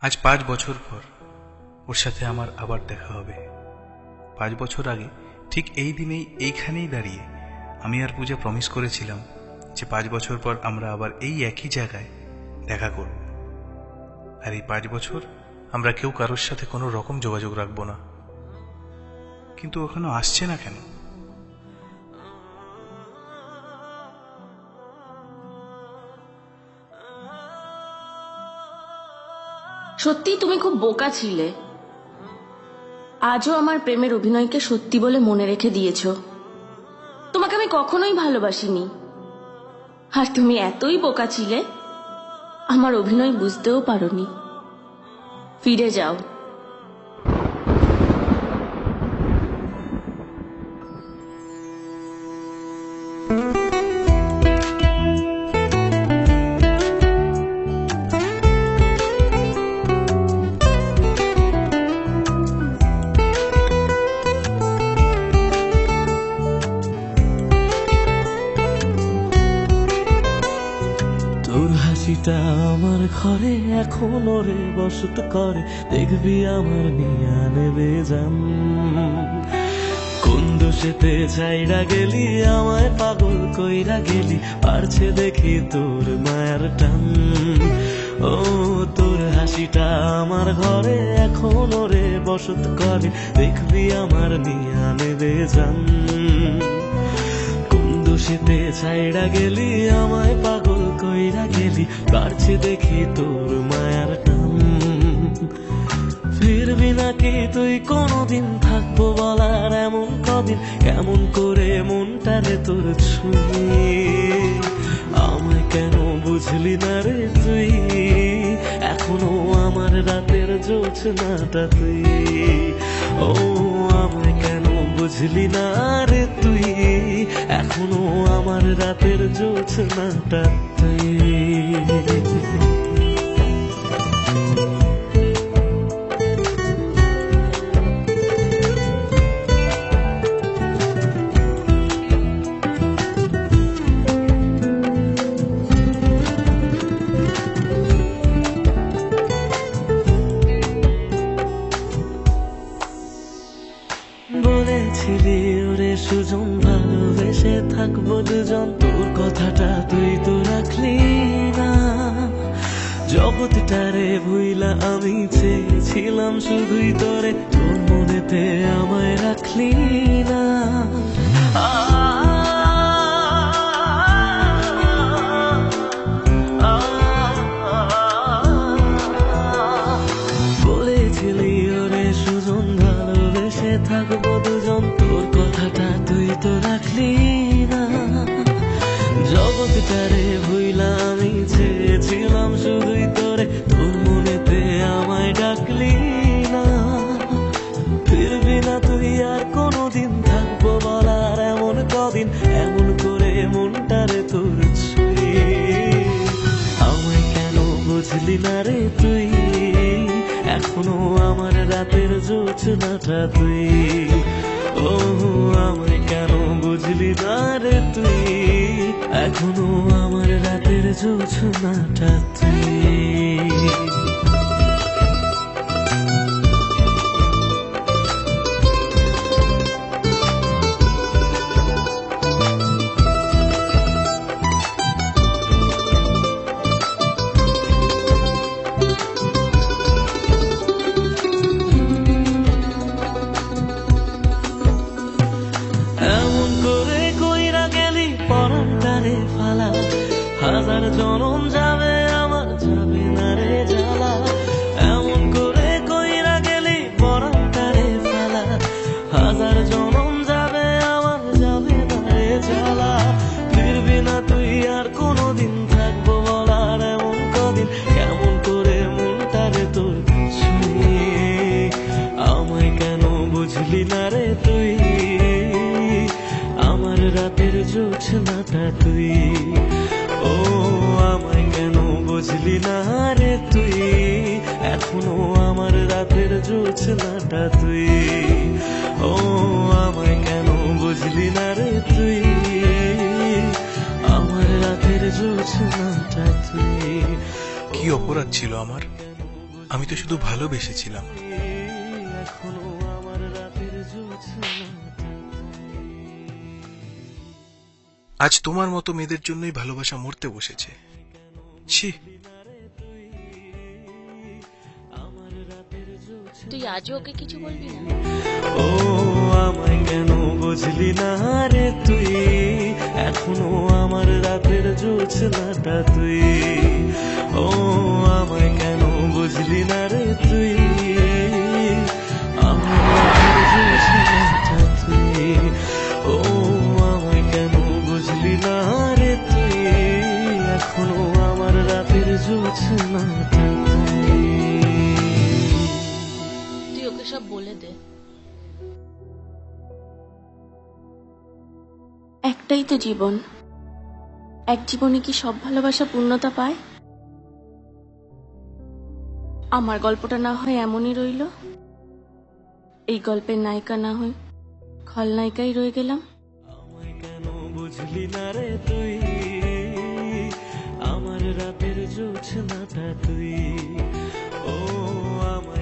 আজ 5 বছর পর ওর সাথে আমার আবার দেখা হবে। 5 বছর আগে ঠিক এই দিনেই এইখানেই দাঁড়িয়ে আমি আর পূজা প্রমিস করেছিলাম যে 5 বছর পর আমরা আবার এই একই জায়গায় দেখা করব। আর এই 5 বছর আমরা কেউ কারোর সাথে কোনো রকম যোগাযোগ রাখবো না। কিন্তু ওখানে আসছে না কেন? সত্যি তুমি খুব বোকা ছিলে। আজও আমার প্রেমের অভিনয়কে সত্যি বলে মনে রেখে দিয়েছ। তোমাকে আমি কখনোই ভালোবাসিনি, আর তুমি এতই বোকা ছিলে আমার অভিনয় বুঝতেও পারোনি। ফিরে যাও। তোর হাসিটা আমার ঘরে এখনো রে বসত করে, দেখবি আমার নিয়া নেবে জান। কোন দোষেতে চাইরা গেলি আমায় পাগল কইরা গেলি, পারছে দেখি তোর মায়ার টান। ও তোর হাসিটা আমার ঘরে এখনো রে বসত করে, দেখবি আমার নিয়া নেবে জান। দোষেতে ছাইড়া গেলি আমায় পাগল কইরা গেলি, পারছি দেখি তোর মায়ার টান। ফিরবি নাকি তুই কোনদিন, থাকবো বলার এমন কদিন, কেমন করে মনটারে তোর ছুঁয়ে। আমায় কেন বুঝলি না রে তুই, এখনো আমার রাতের জোছনাটা তুই। ও আমায় কেন বুঝলি না রে তুই, এখনো আমার রাতের জোছনাটা তুই। বলেছিলি ওরে সুজন ভালোবেসে থাকবো দুজন, তোর কথাটা তুই তো রাখলি না। জগৎটারে ভুইলা আমি চেয়েছিলাম শুধুই তোরে, তোর মনেতে আমায় রাখলি না। বলেছিলি ওরে সুজন ভালোবেসে থাকবো দুজন, তোর কথাটা তুই তো রাখলি না। জগৎটারে ভুইলা আমি চেয়েছিলাম শুধুই তোরে, তোর মনেতে আমায় ডাকলি না। ফিরবি না তুই আর কোনদিন, থাকবো বলার এমন কদিন, এমন করে মনটারে তোর ছুঁয়ে। আমায় কেন বুঝলি না রে তুই, এখনো আমার রাতের জোছনাটা তুই। ও আমায় কেন বুঝলি না রে তুই, এখনো আমার রাতের জোছনাটা তুই। হাজার জনম যাবে আমার যাবে না রে জ্বালা, এমন করে কইরা গেলি পরানটারে ফেলা। হাজার জনম যাবে আমার যাবে না রে জ্বালা, ফিরবি না তুই আর কোনদিন, থাকবো বলার এমন কদিন, কেমন করে মনটারে তোর ছুঁয়ে। আমায় কেন বুঝলি না রে তুই, আমার রাতের জোছনাটা তুই। ও আমায় কেন বুঝলি না রে তুই, এখনো আমার রাতের জোছনাটা তুই। ও আমায় কেন বুঝলি না রে তুই, আমার রাতের জোছনাটা তুই। কি অপরাধ ছিল আমার? আমি তো শুধু ভালোবেসেছিলাম। এখনো আমার রাতের জোছনাটা আজ তোমার মতো মেয়েদের জন্যই ভালোবাসা মরতে বসেছে। ছি, তুই আজও ওকে কিছু বলবি না? ও আমায় কেন বুঝলি না রে তুই, এখনো আমার রাতের জোছনাটা তুই। ও আমায় কেন বুঝলি না রে তুই, আমার রাতের জোছনাটা তুই। ও আমায় কেন বুঝলি না রে তুই, এখনো আমার রাতের জোছনাটা তুই। তুই ওকে সব বলে দে। একটাই তো জীবন, এক জীবনে কি সব ভালোবাসা পূর্ণতা পায়? আমার গল্পটা না হয় এমনই রইল, এই গল্পের নায়িকা না হই খলনায়িকাই রয়ে গেলাম। আমায় কেন বুঝলি না রে তুই, আমার রাতের জোছনাটা তুই। ও আমায়